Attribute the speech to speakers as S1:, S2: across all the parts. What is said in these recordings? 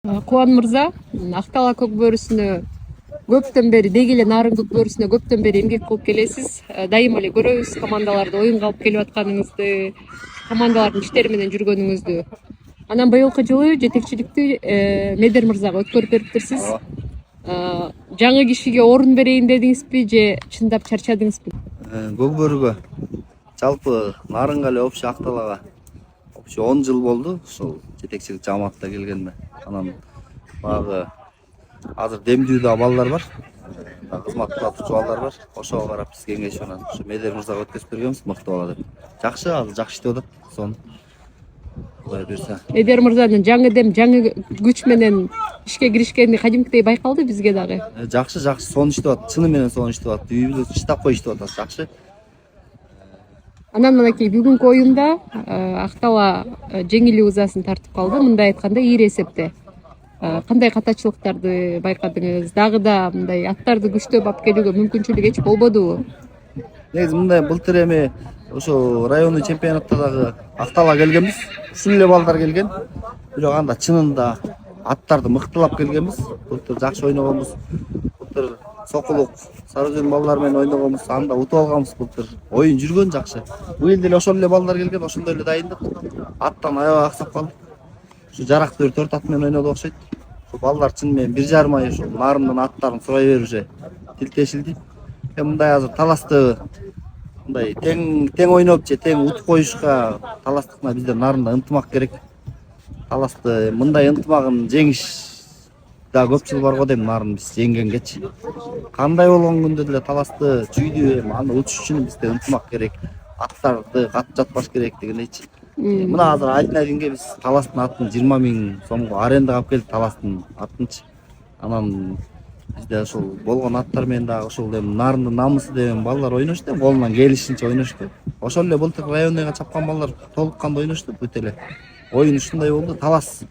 S1: Кубан мырза, Актала көк бөрүсүнө көптөн бери, деги эле Нарын көк бөрүсүнө көптөн бери эмгек кылып келесиз. Дайыма эле көрөбүз командаларды оюнга алып келип атканыңызды, командалардын иштери менен жүргөнүңүздү. Анан быйылкы жылы жетекчиликти Медер мырзага өткөрүп бериптирсиз. Жаңы кишиге орун берейин дедиңизби же чындап чарчадыңызбы?
S2: Көкбөрүгө жалпы Нарынга эле общий Акталага 10 жыл болду ушул жетекчилик жамаатта келгениме. Анан баягы азыр демдүүдө балдар бар, кызмат кылып турчу балдар бар. Ошого карап биз кеңешип анан ушу Медер мырзага өткөзүп бергенбиз, мыкты бала деп. Жакшы, азыр жакшы иштеп атат. Сонун Кудай берсе.
S1: Медер мырзанын жаңы дем, жаңы күч менен ишке киришкени кадимкидей байкалды бизге дагы.
S2: Жакшы, сонун иштеп атат. Чыны менен сонун иштеп атат. Үйүбүздө чыдап кой иштеп атат. Жакшы.
S1: Анан мынакей бүгүнкү оюнда Актала жеңил узасын тартып калды. Мындай айтканда ийри эсепте. Кандай катачылыктарды байкадыңыз? Дагы да мындай аттарды күчтөп алып келүүгө мүмкүнчүлүк эч болбодубу?
S2: Негизи мындай былтыр эми ошо райондуу чемпионатта дагы Актала келгенбиз. Ушул эле балдар келген. Бирок анда чынында аттарды мыктылап келгенбиз. Былтыр жакшы ойногонбуз. Былтыр Сокулук, Сарыөзөн балдар менен ойногонбуз. Анда утуп алганбыз былтыр. Оюн жүргөн жакшы. Быйыл деле ошол эле балдар келген, ошондой эле дайындык. Аттан аябай аксап калды. Ушу жарактуу 4 ат менен ойноду окшойт. Ушул балдар чын менен 1,5 ай ушул Нарындын аттарын сурай берип уже тилтешилди. Мындай азыр таласты мындай тең ойноп же тең утуп коюшка таластыкына биздер Нарында ынтымак керек. Таласты мындай ынтымагын жеңиш да көп жыл бар го дейм, Нарын биз жеңгенгечи. Кандай болгон күндө деле таласты чүйдү, аны утуш үчүн бизде ынтымак керек. Аттарды катып жатпаш керек дегендейчи. Мына азыр Айтнадинге биз таластын атын 20 000 сомго арендага алып келдик, таластын атынчы. Анан бизде ошол болгон аттар менен дагы ошол эми Нарындын намысы деген балдар ойношту, колунан келишинче ойношту. Ошол эле былтыр районныйга чапкан балдар толук канда ойношту, бүт эле. Оюн ушундай болду. Талас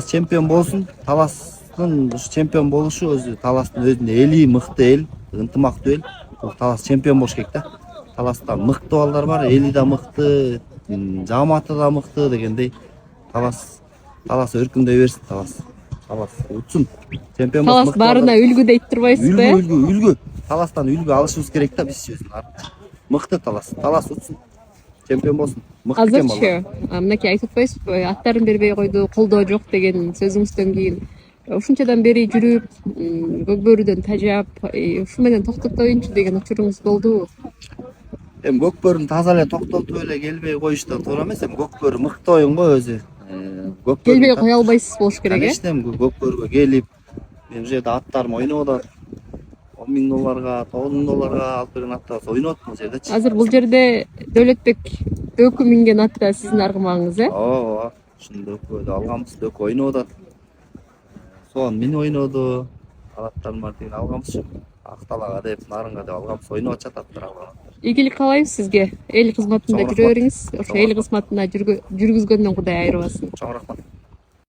S2: чемпион болсун. Таластын ушу чемпион болушу өзү Таластын өзүнө эли мыкты эл, ынтымактуу эл. Бул Талас чемпион болуш керек да. Таласта мыкты балдар бар, эли да мыкты, жамааты да мыкты дегендей. Талас өркүндөй берсин, Талас утсун. Чемпион болсун.
S1: Талас баарына үлгү дейт турбайсызбы?
S2: Үлгү. Таластан үлгү алышыбыз керек да биз өзүн. Мыкты Талас утсун. Чемпион болсун. Мыкты экен балдар.
S1: Азырчы мынакей айтып атпайсызбы, аттарын бербей койду, колдоо жок деген сөзүңүздөн кийин ушунчадан бери жүрүп, Көкбөрүдөн тажап, ушу менен токтотоюнчу деген учуруңуз болдубу?
S2: Эми Көкбөрүн таза эле токтотуп эле келбей коюш да туура эмес. Эми Көкбөрү мыкты оюн го өзү.
S1: Келбей кое албайсыз болуш керек,
S2: Конечно, Көкбөрүгө келип, мен бул жерде аттарым ойноп атат. $10,000, $9,000 алып берген аттар ойноп атат бул жердечи.
S1: Азыр бул жерде Дөөлөтбек Дөкү минген атта сиздин аргымагыңыз,
S2: Ооба, ушуну Дөкөдө алганбыз, Дөкө ойноп атат. Соон минип ойноду, аттардын баардыгын алганбыз. Акталага деп, Нарынга деп алганбыз, ойноп атышат аттар алган.
S1: Ийгилик каалайбыз сизге. Эл кызматында жүрө бериңиз. Ошо эл кызматына жүргүзгөндөн Кудай айырбасын.
S2: Чоң рахмат.